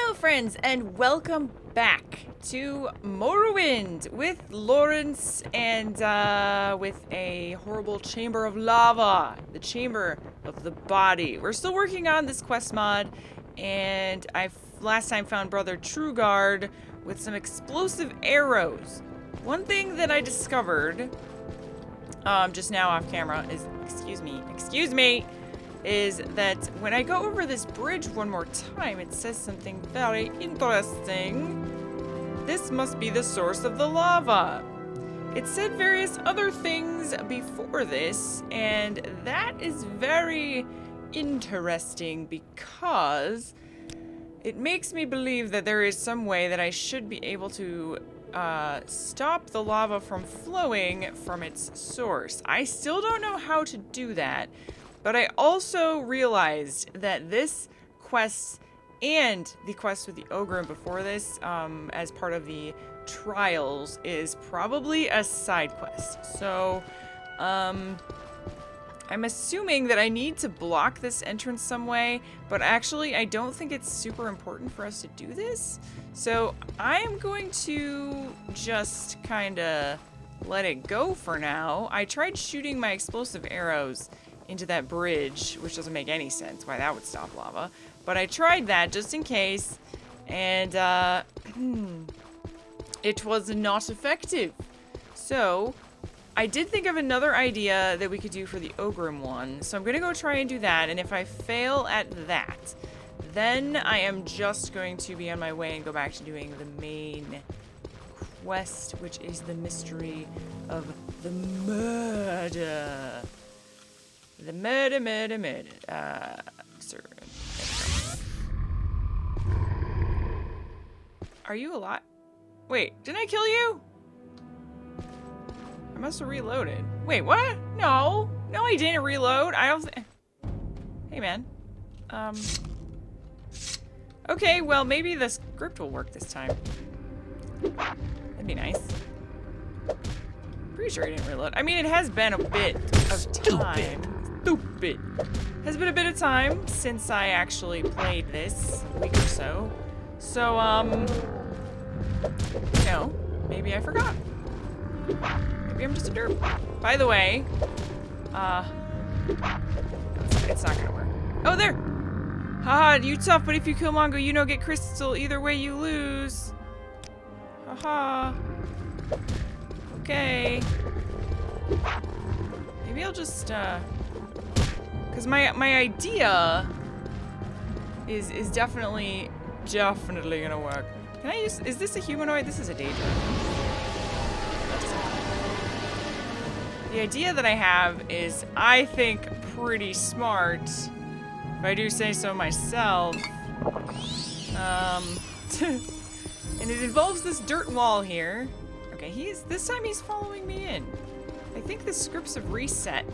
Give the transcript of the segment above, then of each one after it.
Hello friends and welcome back to Morrowind with Lawrence and with a horrible chamber of lava, the chamber of the body. We're still working on this quest mod, and I last time found Brother Trueguard with some explosive arrows. One thing that I discovered just now off camera is, excuse me, is that when I go over this bridge one more time, it says something very interesting. This must be the source of the lava. It said various other things before this, and that is very interesting because it makes me believe that there is some way that I should be able to stop the lava from flowing from its source. I still don't know how to do that. But I also realized that this quest and the quest with the Ogre before this, as part of the trials, is probably a side quest. So, I'm assuming that I need to block this entrance some way, but actually I don't think it's super important for us to do this. So I am going to just kind of let it go for now. I tried shooting my explosive arrows into that bridge, which doesn't make any sense why that would stop lava. But I tried that just in case, and it was not effective. So I did think of another idea that we could do for the Ogrim one. So I'm gonna go try and do that, and if I fail at that, then I am just going to be on my way and go back to doing the main quest, which is the mystery of the murder. The murder. Sir. Are you alive? Wait, didn't I kill you? I must have reloaded. Wait, what? No, I didn't reload. I don't. Hey, man. Okay, well, maybe the script will work this time. That'd be nice. Pretty sure I didn't reload. I mean, it has been a bit of time. Stupid. Has been a bit of time since I actually played this, a week or so. So, you know, maybe I forgot. Maybe I'm just a derp. By the way, it's not gonna work. Oh, there! Haha, you tough, but if you kill Mongo, you don't get crystal. Either way, you lose. Haha. Okay. Maybe I'll just, because my idea is definitely gonna work. Can I use, is this a humanoid? This is a Daedra. The idea that I have is, I think, pretty smart, if I do say so myself. And it involves this dirt wall here. Okay, this time he's following me in. I think the scripts have reset,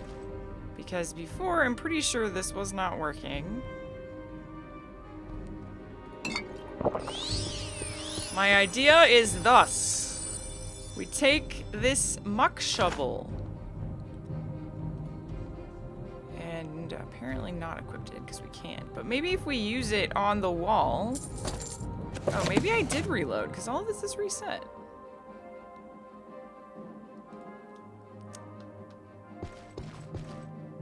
because before I'm pretty sure this was not working. My idea is thus. We take this muck shovel, and apparently not equipped it because we can't, but maybe if we use it on the wall. Oh, maybe I did reload because all of this is reset.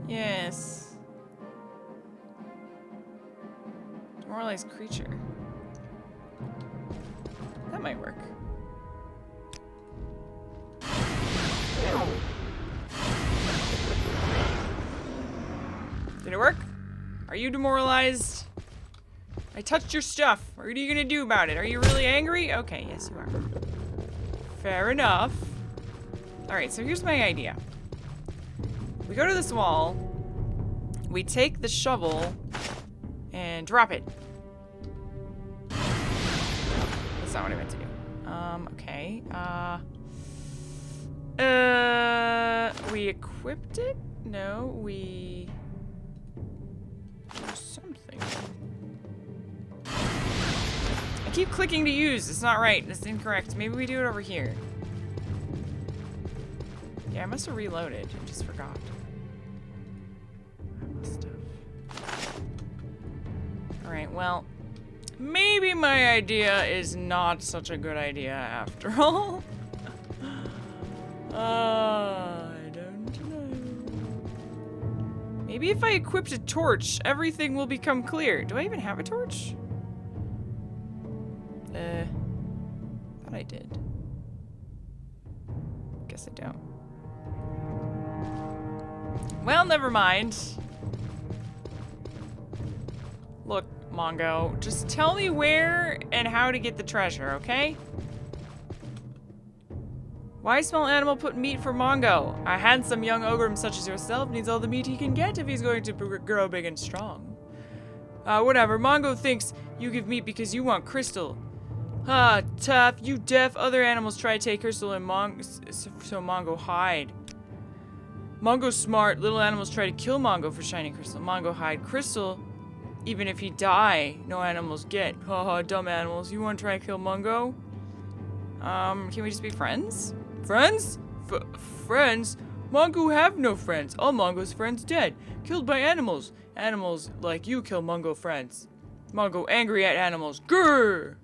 Yes. Demoralized creature. That might work. Did it work? Are you demoralized? I touched your stuff. What are you gonna do about it? Are you really angry? Okay, yes you are. Fair enough. Alright, so here's my idea. We go to this wall, we take the shovel, and drop it. That's not what I meant to do. Okay. We equipped it? No, we... do something. I keep clicking to use. It's not right. It's incorrect. Maybe we do it over here. Yeah, I must have reloaded. I just forgot. I must have. Alright, well, maybe maybe my idea is not such a good idea after all. I don't know. Maybe if I equipped a torch, everything will become clear. Do I even have a torch? Thought I did. Guess I don't. Well, never mind. Look, Mongo, just tell me where and how to get the treasure, okay? Why small animal put meat for Mongo? A handsome young ogre such as yourself needs all the meat he can get if he's going to grow big and strong. Whatever. Mongo thinks you give meat because you want crystal. Ah, tough. You deaf. Other animals try to take crystal and so Mongo hide. Mongo's smart. Little animals try to kill Mongo for shining crystal. Mongo hide crystal. Even if he die, no animals get. Haha, dumb animals. You want to try to kill Mongo? Can we just be friends? Friends? Friends? Mongo have no friends. All Mongo's friends dead. Killed by animals. Animals like you kill Mongo friends. Mongo angry at animals. Grrr!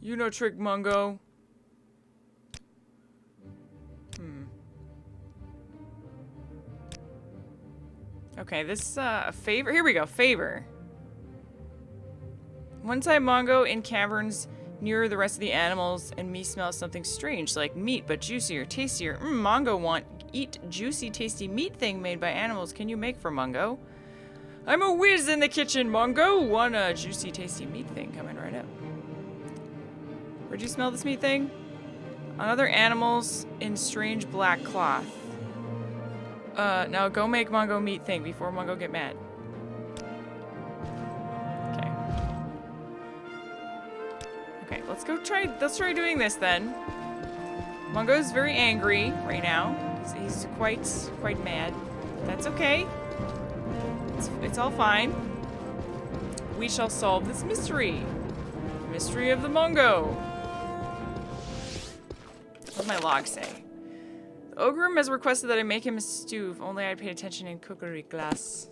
You no trick, Mongo. Okay, this, a favor? Here we go, favor. One time Mongo in caverns near the rest of the animals and me smells something strange, like meat, but juicier, tastier. Mongo want eat juicy, tasty meat thing made by animals. Can you make for Mongo? I'm a whiz in the kitchen, Mongo. Want a juicy, tasty meat thing coming right up. Where'd you smell this meat thing? On other animals in strange black cloth. Now go make Mongo meat thing before Mongo get mad. Okay. Okay, let's try doing this then. Mongo's very angry right now. He's quite mad. That's okay. It's all fine. We shall solve this mystery. Mystery of the Mongo. What does my log say? The ogre has requested that I make him a stew. If only I'd paid attention in cookery class.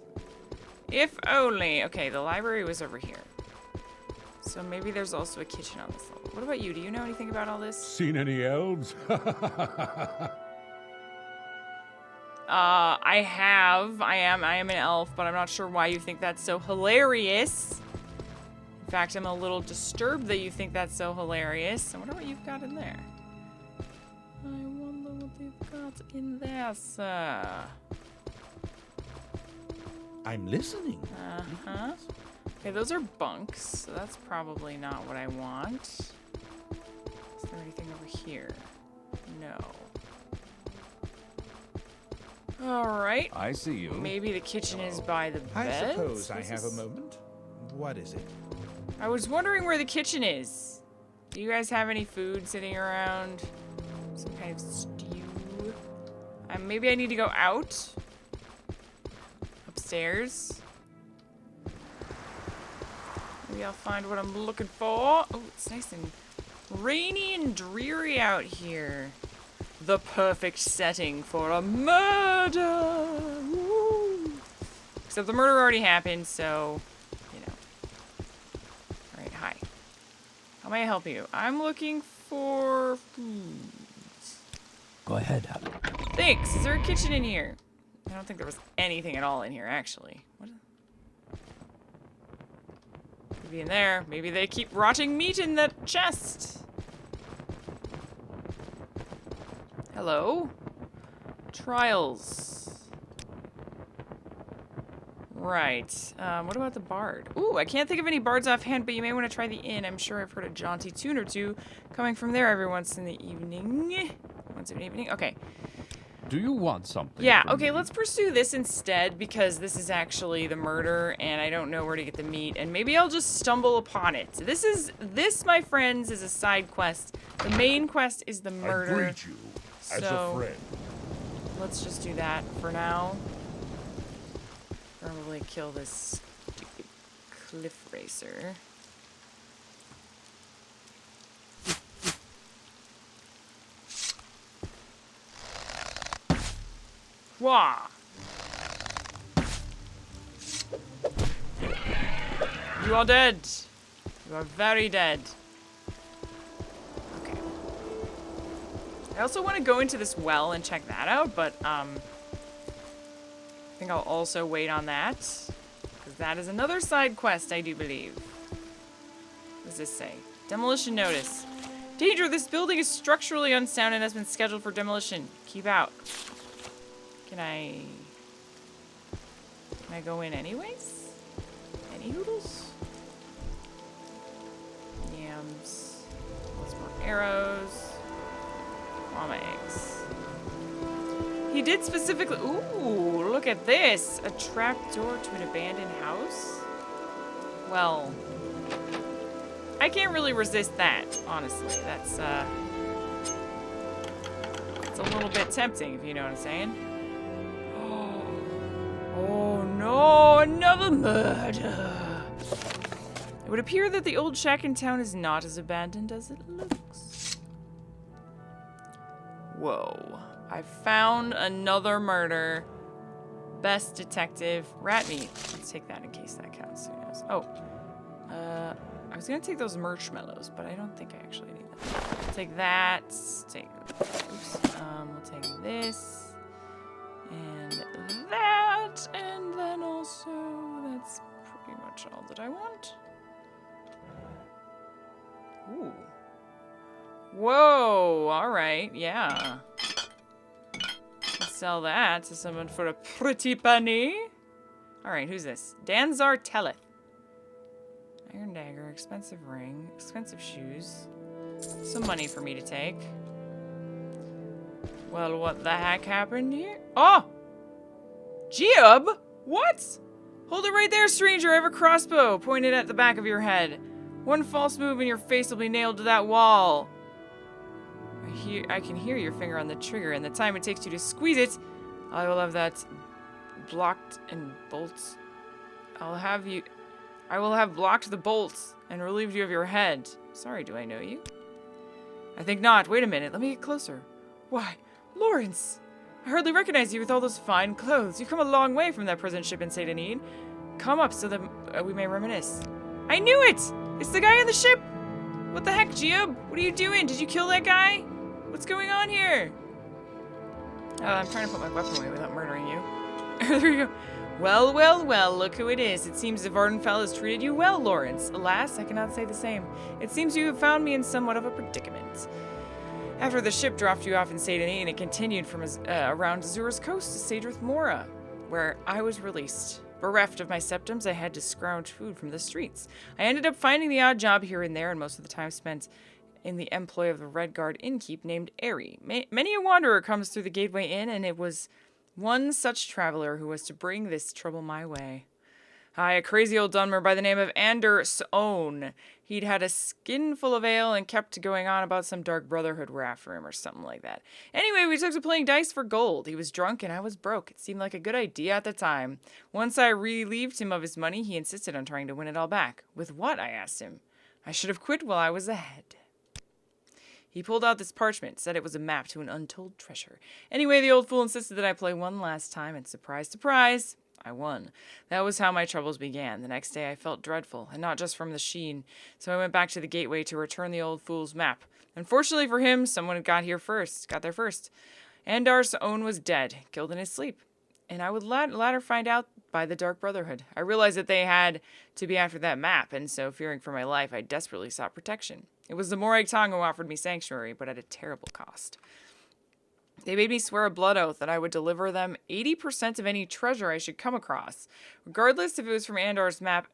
If only. Okay, the library was over here. So maybe there's also a kitchen on this level. What about you? Do you know anything about all this? Seen any elves? I have. I am an elf, but I'm not sure why you think that's so hilarious. In fact, I'm a little disturbed that you think that's so hilarious. I wonder what you've got in there. I wonder what you've got in there, sir. I'm listening. Uh-huh. Okay, those are bunks, so that's probably not what I want. Is there anything over here? No. Alright. I see you. Maybe the kitchen is by the bed? I suppose I have a moment. What is it? I was wondering where the kitchen is. Do you guys have any food sitting around? Some kind of stew? Maybe I need to go out? Upstairs? Maybe I'll find what I'm looking for. Oh, it's nice and rainy and dreary out here. The perfect setting for a murder. Woo. Except the murder already happened, so, you know. Alright, hi. How may I help you? I'm looking for food. Go ahead. Thanks. Is there a kitchen in here? I don't think there was anything at all in here, actually. What? Could be in there. Maybe they keep rotting meat in that chest. Hello? Trials. Right. What about the bard? Ooh, I can't think of any bards offhand, but you may want to try the inn. I'm sure I've heard a jaunty tune or two coming from there every once in the evening. Once in the evening? Okay. Do you want something? Yeah, from okay, me? let's pursue this instead because this is actually the murder and I don't know where to get the meat and maybe I'll just stumble upon it. This, my friends, is a side quest. The main quest is the murder. I greet you as a friend. Let's just do that for now. Probably kill this stupid cliff racer. Wah! You are dead. You are very dead. Okay. I also want to go into this well and check that out, but, I think I'll also wait on that. Because that is another side quest, I do believe. What does this say? Demolition notice. Danger! This building is structurally unsound and has been scheduled for demolition. Keep out. Can I go in anyways? Any hoodles? Yams. Lots more arrows. Llama eggs. He did specifically... Ooh, look at this. A trapdoor to an abandoned house? Well... I can't really resist that, honestly. That's it's a little bit tempting, if you know what I'm saying. Oh no, another murder! It would appear that the old shack in town is not as abandoned as it looks. Whoa. I found another murder. Best detective. Rat meat. Let's take that in case that counts. Who knows? Oh. I was gonna take those marshmallows, but I don't think I actually need them. Take that. Oops. We'll take this. And that. And then also, that's pretty much all that I want. Ooh. Whoa, alright, yeah. Sell that to someone for a pretty penny. Alright, who's this? Danzar Telleth. Iron dagger, expensive ring, expensive shoes. Some money for me to take. Well, what the heck happened here? Oh! Jib? What? Hold it right there, stranger. I have a crossbow pointed at the back of your head. One false move and your face will be nailed to that wall. I can hear your finger on the trigger, and the time it takes you to squeeze it, I will have that blocked and bolts. I will have blocked the bolts and relieved you of your head. Sorry, do I know you? I think not. Wait a minute. Let me get closer. Why, Lawrence! I hardly recognize you with all those fine clothes. You've come a long way from that prison ship in St. Anine. Come up so that we may reminisce. I knew it! It's the guy on the ship! What the heck, Jib? What are you doing? Did you kill that guy? What's going on here? I'm trying to put my weapon away without murdering you. There you go. Well, well, well, look who it is. It seems the Vardenfell has treated you well, Lawrence. Alas, I cannot say the same. It seems you have found me in somewhat of a predicament. After the ship dropped you off in St. Anine, it continued from around Azura's coast to Sadrith Mora, where I was released. Bereft of my septums, I had to scrounge food from the streets. I ended up finding the odd job here and there, and most of the time spent in the employ of the Redguard innkeep named Airy. Many a wanderer comes through the Gateway Inn, and it was one such traveler who was to bring this trouble my way. Aye, a crazy old Dunmer by the name of Anders Own. He'd had a skin full of ale and kept going on about some dark brotherhood were after him or something like that. Anyway, we took to playing dice for gold. He was drunk and I was broke. It seemed like a good idea at the time. Once I relieved him of his money, he insisted on trying to win it all back. With what? I asked him. I should have quit while I was ahead. He pulled out this parchment, said it was a map to an untold treasure. Anyway, the old fool insisted that I play one last time, and surprise, surprise, I won. That was how my troubles began. The next day I felt dreadful, and not just from the sheen, so I went back to the gateway to return the old fool's map. Unfortunately for him, someone had got there first. Andar's own was dead, killed in his sleep. And I would later find out by the Dark Brotherhood. I realized that they had to be after that map, and so, fearing for my life, I desperately sought protection. It was the Morag Tong who offered me sanctuary, but at a terrible cost. They made me swear a blood oath that I would deliver them 80% of any treasure I should come across, regardless if it was from Andar's map.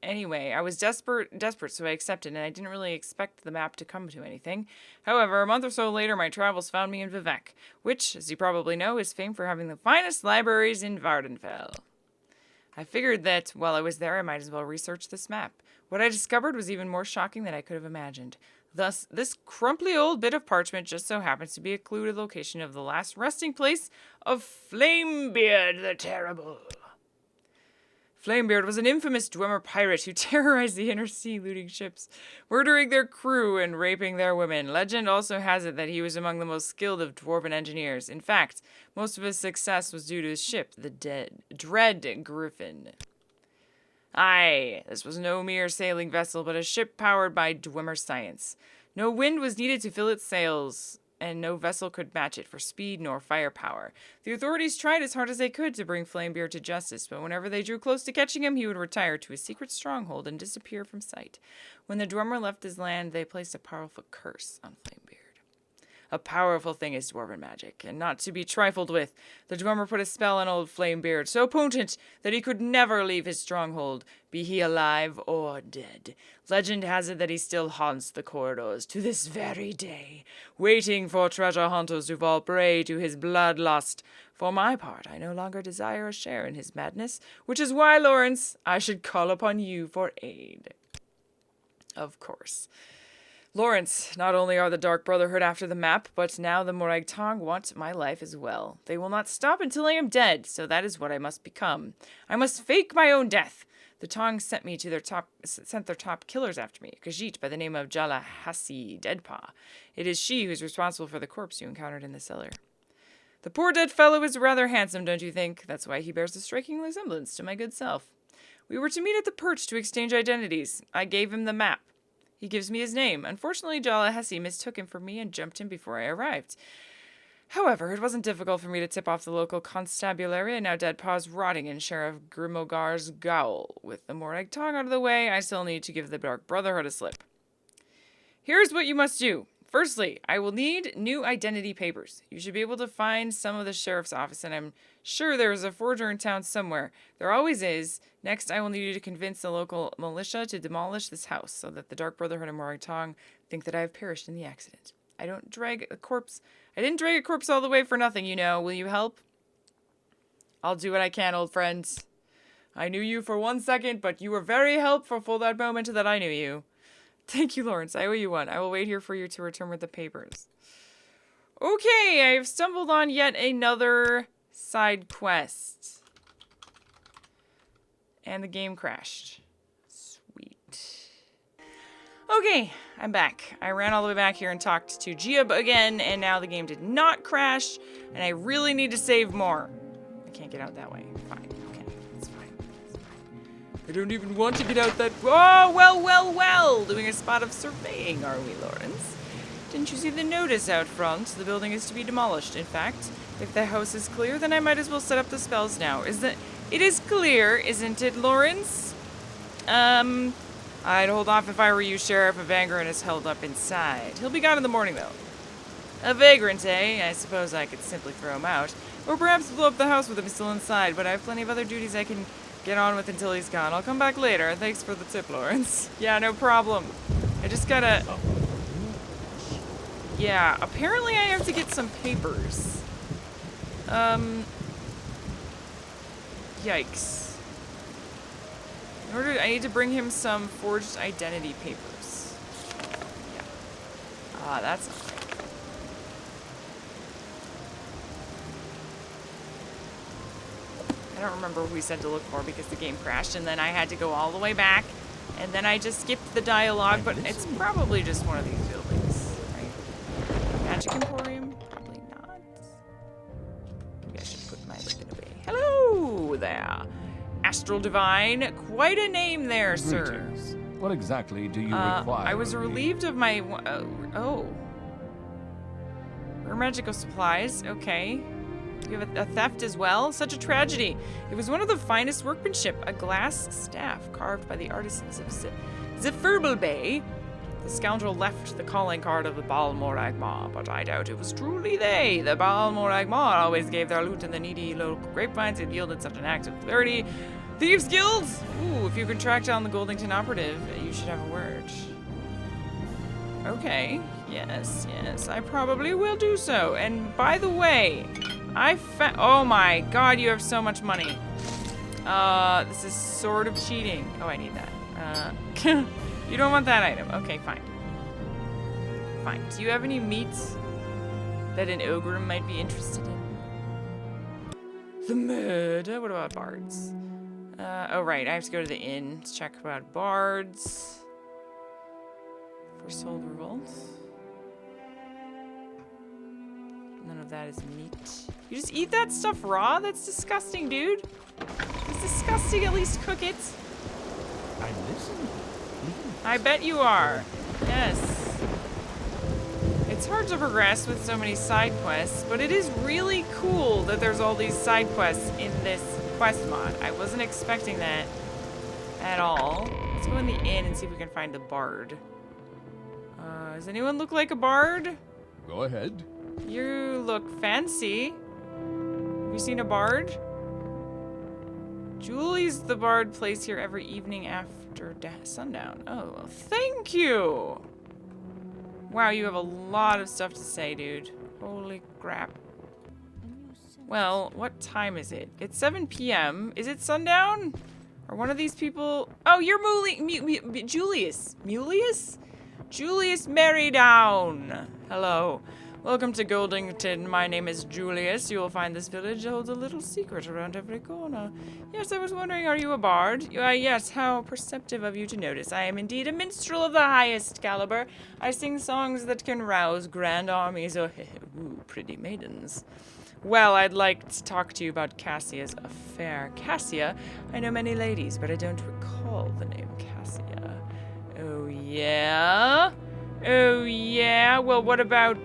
Anyway, I was desperate, so I accepted, and I didn't really expect the map to come to anything. However, a month or so later, my travels found me in Vivec, which, as you probably know, is famed for having the finest libraries in Vardenfell. I figured that, while I was there, I might as well research this map. What I discovered was even more shocking than I could have imagined. Thus, this crumply old bit of parchment just so happens to be a clue to the location of the last resting place of Flamebeard the Terrible. Flamebeard was an infamous Dwemer pirate who terrorized the inner sea, looting ships, murdering their crew and raping their women. Legend also has it that he was among the most skilled of dwarven engineers. In fact, most of his success was due to his ship, the Dread Griffin. Aye, this was no mere sailing vessel, but a ship powered by Dwemer science. No wind was needed to fill its sails, and no vessel could match it for speed nor firepower. The authorities tried as hard as they could to bring Flamebeard to justice, but whenever they drew close to catching him, he would retire to his secret stronghold and disappear from sight. When the Dwemer left his land, they placed a powerful curse on Flamebeard. A powerful thing is dwarven magic, and not to be trifled with. The Dwemer put a spell on old Flamebeard, so potent that he could never leave his stronghold, be he alive or dead. Legend has it that he still haunts the corridors to this very day, waiting for treasure hunters to fall prey to his bloodlust. For my part, I no longer desire a share in his madness, which is why, Lawrence, I should call upon you for aid. Of course. Lawrence, not only are the Dark Brotherhood after the map, but now the Morag Tong want my life as well. They will not stop until I am dead, so that is what I must become. I must fake my own death. The Tong sent their top killers after me, Khajiit by the name of Jala Hassi Deadpaw. It is she who is responsible for the corpse you encountered in the cellar. The poor dead fellow is rather handsome, don't you think? That's why he bears a striking resemblance to my good self. We were to meet at the perch to exchange identities. I gave him the map. He gives me his name. Unfortunately, Jala Hassi mistook him for me and jumped him before I arrived. However, it wasn't difficult for me to tip off the local constabulary, and now Deadpaw's rotting in Sheriff Grimogar's gaol. With the Morag Tong out of the way, I still need to give the Dark Brotherhood a slip. Here's what you must do. Firstly, I will need new identity papers. You should be able to find some of the sheriff's office, and I'm sure there is a forger in town somewhere. There always is. Next, I will need you to convince the local militia to demolish this house so that the Dark Brotherhood and Morag Tong think that I have perished in the accident. I didn't drag a corpse all the way for nothing, you know. Will you help? I'll do what I can, old friends. I knew you for 1 second, but you were very helpful for that moment that I knew you. Thank you, Lawrence. I owe you one. I will wait here for you to return with the papers. Okay, I have stumbled on yet another side quest. And the game crashed. Sweet. Okay, I'm back. I ran all the way back here and talked to Giab again, and now the game did not crash, and I really need to save more. I can't get out that way. Fine. Okay, it's fine. It's fine. I don't even want to get out that... Oh, well. Doing a spot of surveying, are we, Lawrence? Didn't you see the notice out front? The building is to be demolished. In fact, if the house is clear, then I might as well set up the spells now. It is clear, isn't it, Lawrence? I'd hold off if I were you, Sheriff. A vagrant is held up inside. He'll be gone in the morning, though. A vagrant, eh? I suppose I could simply throw him out. Or perhaps blow up the house with him still inside, but I have plenty of other duties I can get on with until he's gone. I'll come back later. Thanks for the tip, Lawrence. Yeah, no problem. I just gotta... Yeah, apparently I have to get some papers. Yikes. I need to bring him some forged identity papers. Yeah. Ah, that's not right. I don't remember what we said to look for because the game crashed, and then I had to go all the way back, and then I just skipped the dialogue, but it's probably just one of these buildings, right? Magic Emporium? Probably not. Maybe I should put my weapon away. Hello there! Astral Divine. Quite a name there, sir. Greetings. What exactly do you require? I was relieved of my... Rare magical supplies. Okay. You have a theft as well? Such a tragedy. It was one of the finest workmanship. A glass staff carved by the artisans of Zifferbel Bay. The scoundrel left the calling card of the Baal Morag Ma, but I doubt it was truly they. The Baal Morag Ma always gave their loot in the needy local grapevines. It yielded such an act of clarity. Thieves Guilds? Ooh, if you can track down the Goldington operative, you should have a word. Okay. Yes, I probably will do so. And by the way, oh my god, you have so much money. This is sort of cheating. Oh, I need that. You don't want that item. Okay, fine. Fine. Do you have any meats that an ogre might be interested in? The murder? What about bards? Oh, right. I have to go to the inn to check about bards. For soul revolt. None of that is meat. You just eat that stuff raw? That's disgusting, dude. It's disgusting. At least cook it. I'm listening. I bet you are. Yes. It's hard to progress with so many side quests, but it is really cool that there's all these side quests in this quest mod. I wasn't expecting that at all. Let's go in the inn and see if we can find the bard. Does anyone look like a bard? Go ahead. You look fancy. Have you seen a bard? Julie's the bard plays here every evening after sundown. Oh, well, thank you. Wow, you have a lot of stuff to say, dude. Holy crap. Well, what time is it? It's 7 p.m. Is it sundown? Are one of these people... Oh, you're Julius. Mulius? Julius Merrydown. Hello. Welcome to Goldington. My name is Julius. You will find this village holds a little secret around every corner. Yes, I was wondering, are you a bard? Yes, how perceptive of you to notice. I am indeed a minstrel of the highest caliber. I sing songs that can rouse grand armies or pretty maidens. Well, I'd like to talk to you about Cassia's affair. Cassia? I know many ladies, but I don't recall the name Cassia. Oh, yeah? Oh, yeah? Well, what about,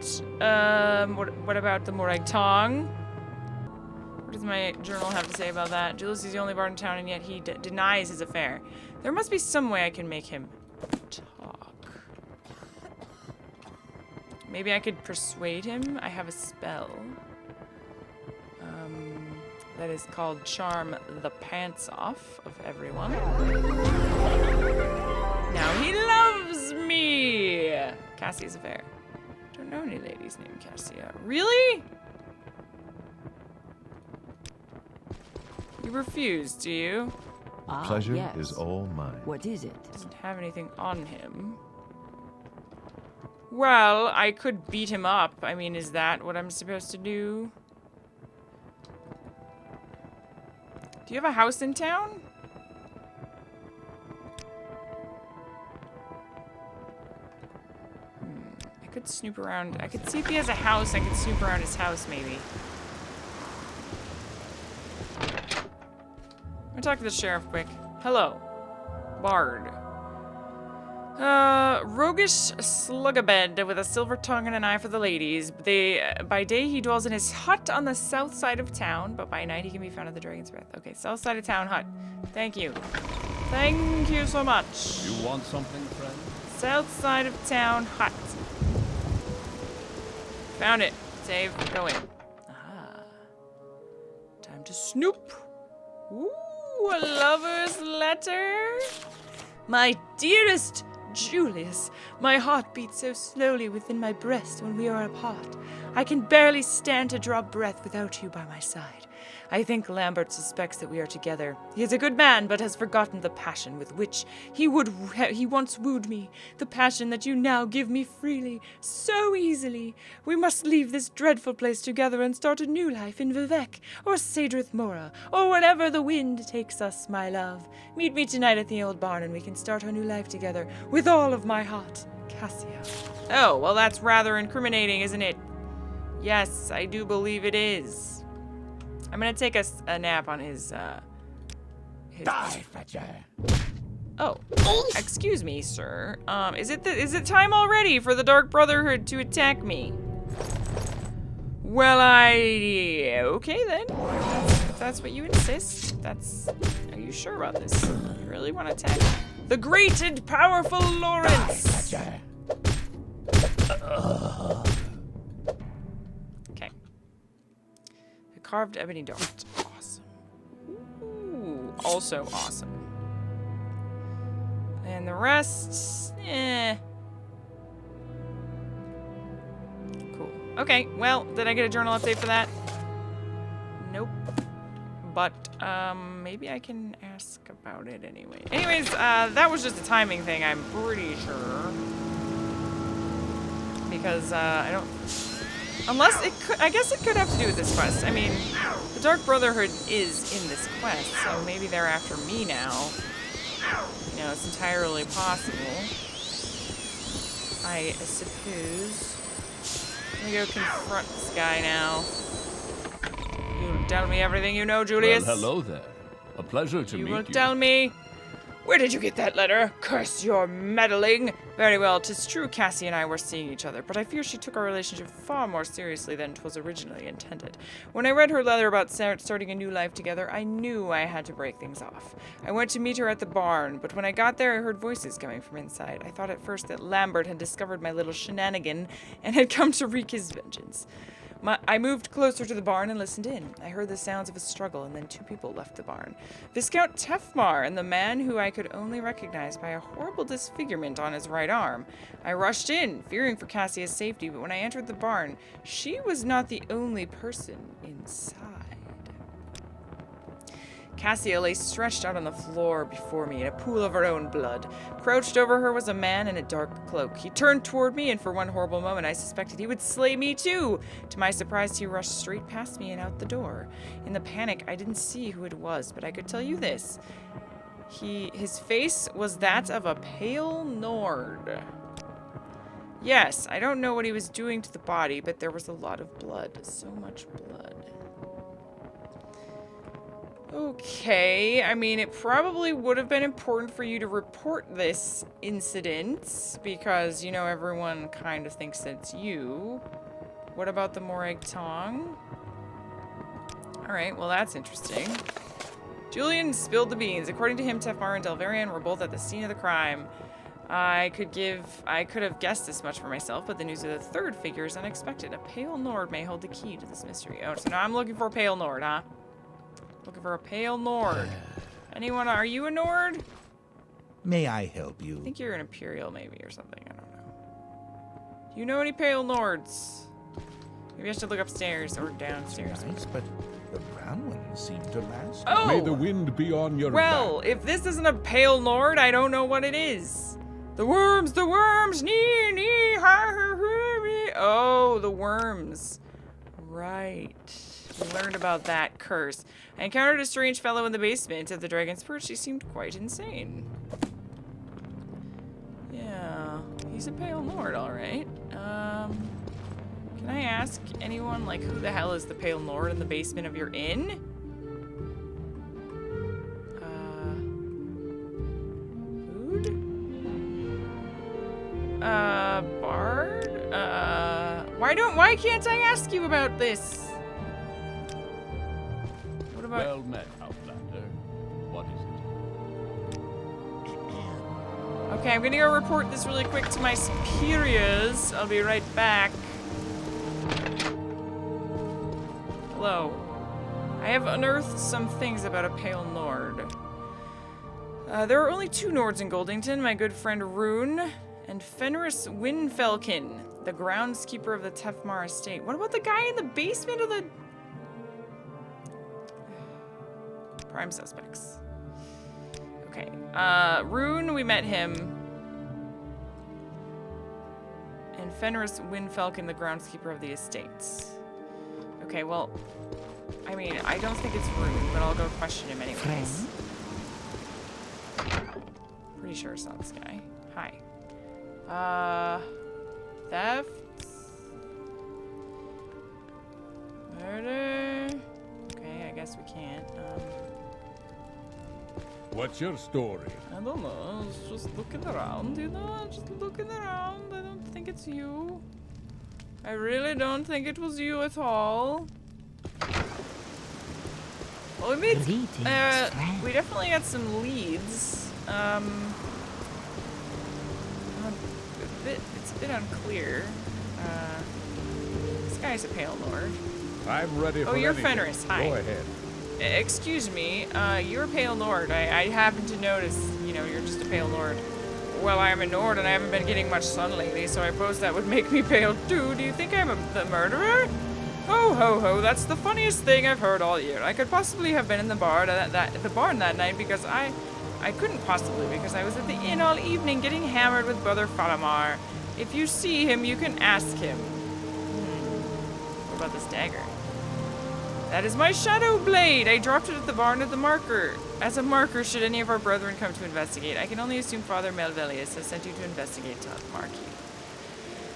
what about the Morag Tong? What does my journal have to say about that? Julius is the only bard in town, and yet he denies his affair. There must be some way I can make him talk. Maybe I could persuade him? I have a spell. That is called Charm the Pants Off of everyone. Now he loves me! Cassia's affair. Don't know any ladies named Cassia. Really? You refuse, do you? Pleasure yes. is all mine. What is it? Doesn't have anything on him. Well, I could beat him up. I mean, is that what I'm supposed to do? Do you have a house in town? I could snoop around. I could see if he has a house. I could snoop around his house, maybe. I'm gonna talk to the sheriff quick. Hello. Bard. Roguish slugabed with a silver tongue and an eye for the ladies. By day he dwells in his hut on the south side of town, but by night he can be found at the Dragon's Breath. Okay, south side of town hut. Thank you. Thank you so much. You want something, friend? South side of town hut. Found it. Save. Go in. Ah. Time to snoop. Ooh, a lover's letter. My dearest Julius, my heart beats so slowly within my breast when we are apart. I can barely stand to draw breath without you by my side. I think Lambert suspects that we are together. He is a good man, but has forgotten the passion with which he once wooed me. The passion that you now give me freely, so easily. We must leave this dreadful place together and start a new life in Vivec, or Sadrith Mora, or wherever the wind takes us, my love. Meet me tonight at the old barn and we can start our new life together with all of my heart. Cassia. Oh, well that's rather incriminating, isn't it? Yes, I do believe it is. I'm gonna take a nap on his Die, Fetcher. Oh, excuse me, sir. Is it time already for the Dark Brotherhood to attack me? Well, okay then. If that's what you insist. Are you sure about this? You really want to attack the great and powerful Lawrence? Die, Fetcher. Okay. The carved ebony dart. Awesome. Ooh, also awesome. And the rest, Cool. Okay, well, did I get a journal update for that? Nope. But, maybe I can ask about it anyway. Anyways, that was just a timing thing, I'm pretty sure. Because, I don't... Unless it could... I guess it could have to do with this quest. I mean, the Dark Brotherhood is in this quest, so maybe they're after me now. You know, it's entirely possible. I suppose. Let me go confront this guy now. You tell me everything you know, Julius. Well, hello there. A pleasure to meet you. You will tell me Where did you get that letter? Curse your meddling! Very well, 'tis true Cassie and I were seeing each other, but I fear she took our relationship far more seriously than 'twas originally intended. When I read her letter about starting a new life together, I knew I had to break things off. I went to meet her at the barn, but when I got there I heard voices coming from inside. I thought at first that Lambert had discovered my little shenanigan and had come to wreak his vengeance. I moved closer to the barn and listened in. I heard the sounds of a struggle, and then two people left the barn. Viscount Tefmar and the man who I could only recognize by a horrible disfigurement on his right arm. I rushed in, fearing for Cassia's safety, but when I entered the barn, she was not the only person inside. Cassia lay stretched out on the floor before me in a pool of her own blood. Crouched over her was a man in a dark cloak. He turned toward me, and for one horrible moment I suspected he would slay me too. To my surprise, he rushed straight past me and out the door. In the panic, I didn't see who it was, but I could tell you this. His face was that of a pale Nord. Yes, I don't know what he was doing to the body, but there was a lot of blood. So much blood. Okay, I mean, it probably would have been important for you to report this incident because, you know, everyone kind of thinks that it's you. What about the Morag Tong? Alright, well, that's interesting. Julian spilled the beans. According to him, Tefmar and Delvarian were both at the scene of the crime. I could have guessed this much for myself, but the news of the third figure is unexpected. A pale Nord may hold the key to this mystery. Oh, so now I'm looking for a pale Nord, huh? Looking for a pale Nord. Anyone? Are you a Nord? May I help you? I think you're an Imperial, maybe, or something. I don't know. Do you know any pale Nords? Maybe I should look upstairs or downstairs. Nice, but the brown ones seem to last. Oh! May the wind be on your Well, back. if this isn't a pale Nord, I don't know what it is. The worms, nee, nee, ha, ha, ha, me. Oh, the worms. Right. We learned about that curse. I encountered a strange fellow in the basement of the Dragon's Perch. He seemed quite insane. Yeah, he's a pale Nord, alright. Can I ask anyone, like, who the hell is the pale Nord in the basement of your inn? Food? Bard? Why can't I ask you about this? What about... Well met, Outlander. What is it? Okay, I'm gonna go report this really quick to my superiors. I'll be right back. Hello. I have unearthed some things about a pale Nord. There are only two Nords in Goldington, my good friend Rune and Fenris Winfelkin, the groundskeeper of the Tefmar estate. What about the guy in the basement of the... Prime suspects. Okay. Rune, we met him. And Fenris Winfelkin, the groundskeeper of the estates. Okay, well, I mean, I don't think it's Rune, but I'll go question him anyways. Pretty sure it's not this guy. Hi. Theft. Murder. Okay, I guess we can't. What's your story? I don't know. I was just looking around, you know? Just looking around. I don't think it's you. I really don't think it was you at all. Well, we made... we definitely got some leads. It's a bit unclear. This guy's a pale Nord. I'm ready for Oh, you're anything. Fenris. Hi. Go ahead. Excuse me, you're a pale Nord. I happen to notice, you know, you're just a pale Nord. Well, I'm a Nord and I haven't been getting much sun lately, so I suppose that would make me pale too. Do you think I'm the murderer? Ho ho ho, that's the funniest thing I've heard all year. I could possibly have been in the barn that night because I couldn't possibly because I was at the inn all evening getting hammered with Brother Falamar. If you see him, you can ask him. What about this dagger? That is my shadow blade. I dropped it at the barn as a marker should any of our brethren come to investigate. I can only assume Father Melvelius has sent you to investigate, Marquis.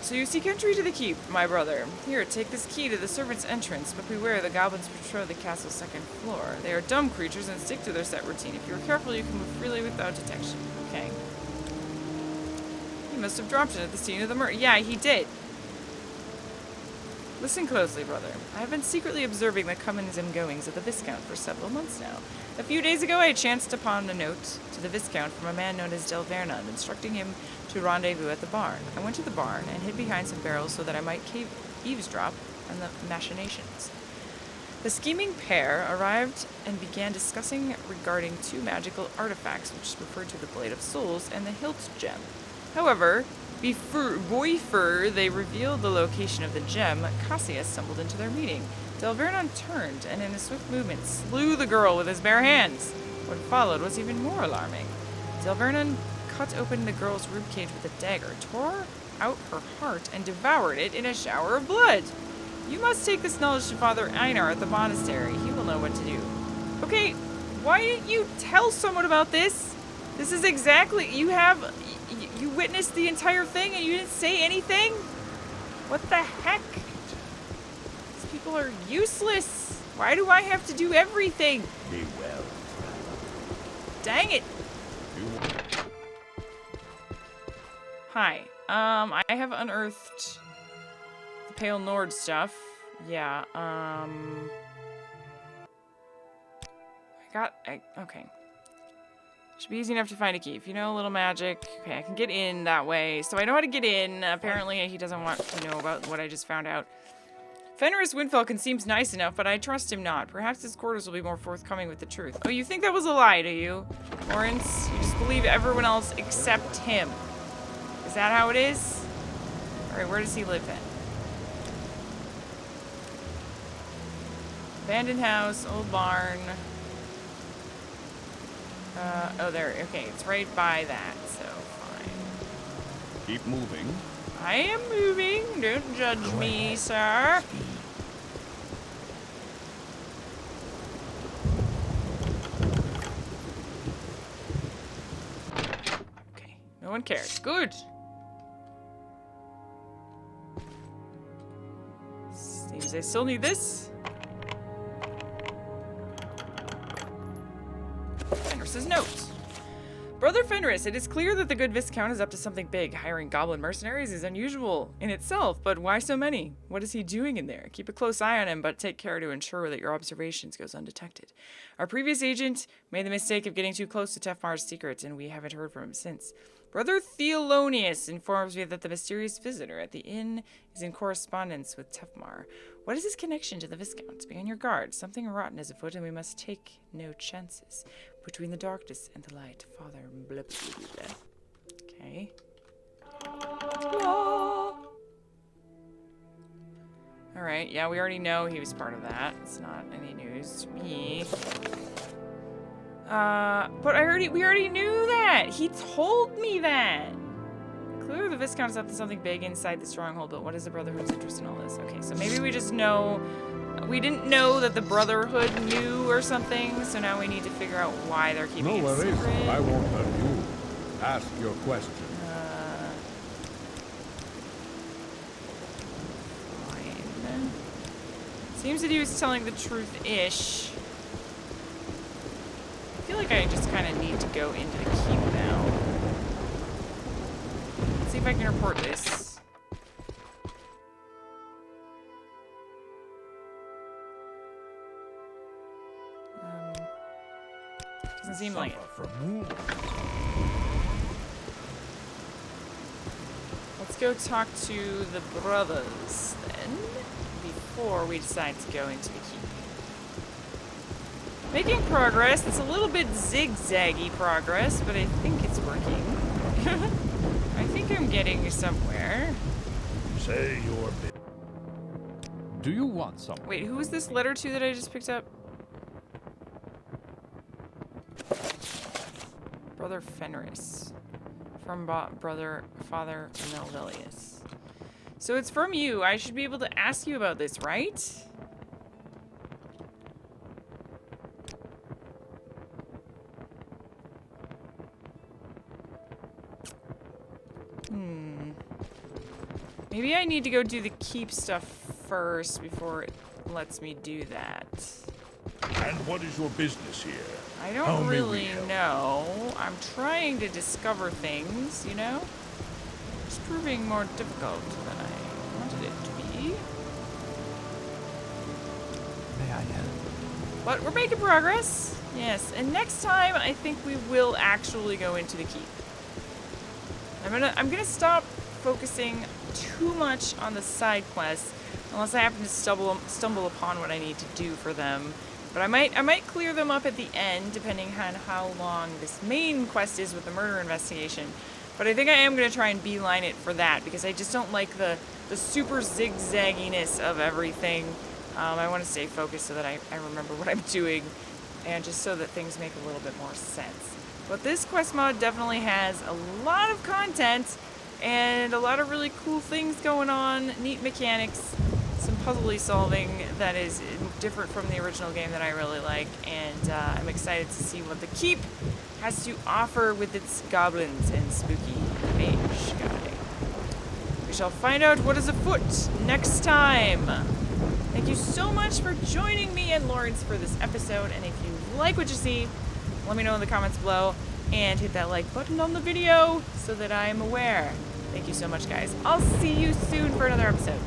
So you seek entry to the keep, my brother. Here, take this key to the servants' entrance, but beware, the goblins patrol the castle's second floor. They are dumb creatures and stick to their set routine. If you are careful, you can move freely without detection. Okay. He must have dropped it at the scene of the murder. Yeah, he did. Listen closely, brother. I have been secretly observing the comings and goings of the Viscount for several months now. A few days ago, I chanced upon a note to the Viscount from a man known as Del Vernon, instructing him to rendezvous at the barn. I went to the barn and hid behind some barrels so that I might eavesdrop on the machinations. The scheming pair arrived and began discussing regarding two magical artifacts which referred to the Blade of Souls and the Hilt Gem. However, before they revealed the location of the gem, Cassia stumbled into their meeting. Del Vernon turned and in a swift movement slew the girl with his bare hands. What followed was even more alarming. Del Vernon cut open the girl's ribcage with a dagger, tore out her heart, and devoured it in a shower of blood. You must take this knowledge to Father Einar at the monastery. He will know what to do. Okay, why didn't you tell someone about this? This is exactly... You witnessed the entire thing and you didn't say anything? What the heck? These people are useless. Why do I have to do everything? Be well. Dang it. Hi. I have unearthed the Pale Nord stuff. Yeah, okay. Should be easy enough to find a key. If you know a little magic, okay, I can get in that way. So I know how to get in. Apparently, he doesn't want to know about what I just found out. Fenris Windfalcon seems nice enough, but I trust him not. Perhaps his quarters will be more forthcoming with the truth. Oh, you think that was a lie, do you? Lawrence, you just believe everyone else except him. Is that how it is? Alright, where does he live then? Abandoned house, old barn. Oh, there. Okay, it's right by that, so fine. Keep moving. I am moving. Don't judge me, sir. Okay, no one cares. Good. Seems I still need this. Fenris's note. Brother Fenris, it is clear that the good Viscount is up to something big. Hiring goblin mercenaries is unusual in itself, but why so many? What is he doing in there? Keep a close eye on him, but take care to ensure that your observations goes undetected. Our previous agent made the mistake of getting too close to Tefmar's secrets, and we haven't heard from him since. Brother Theolonius informs me that the mysterious visitor at the inn is in correspondence with Tefmar. What is his connection to the Viscount? Be on your guard. Something rotten is afoot, and we must take no chances. Between the darkness and the light, Father. Blah, blah, blah. Okay. Alright, yeah, we already know he was part of that. It's not any news to me. But we already knew that! He told me that! Clearly the Viscount is up to something big inside the stronghold, but what is the Brotherhood's interest in all this? Okay, so maybe we just know... We didn't know that the Brotherhood knew or something, so now we need to figure out why they're keeping it No worries. secret. I won't hurt you. Ask your question. Fine. Seems that he was telling the truth-ish. I feel like I just kind of need to go into the keep now. Let's see if I can report this. Doesn't seem like it. Let's go talk to the brothers then, before we decide to go into the keep. Making progress. It's a little bit zigzaggy progress, but I think it's working. I think I'm getting somewhere. Say your bit. Do you want something? Wait, who was this letter to that I just picked up? Brother Fenris. From Father Melvilius. So it's from you. I should be able to ask you about this, right? Maybe I need to go do the keep stuff first before it lets me do that. And what is your business here? I How don't may we really help? know. I'm trying to discover things, you know? It's proving more difficult than I wanted it to be. May I help? But we're making progress. Yes, and next time I think we will actually go into the keep. I'm gonna stop focusing too much on the side quests unless I happen to stumble upon what I need to do for them. But I might clear them up at the end, depending on how long this main quest is with the murder investigation. But I think I am going to try and beeline it for that, because I just don't like the super zigzagginess of everything. I want to stay focused so that I remember what I'm doing, and just so that things make a little bit more sense. But this quest mod definitely has a lot of content, and a lot of really cool things going on, neat mechanics, some puzzly solving that is different from the original game that I really like, and I'm excited to see what the keep has to offer with its goblins and spooky mage guy. We shall find out what is afoot next time. Thank you so much for joining me and Lawrence for this episode, and if you like what you see, let me know in the comments below, and hit that like button on the video so that I am aware. Thank you so much, guys. I'll see you soon for another episode.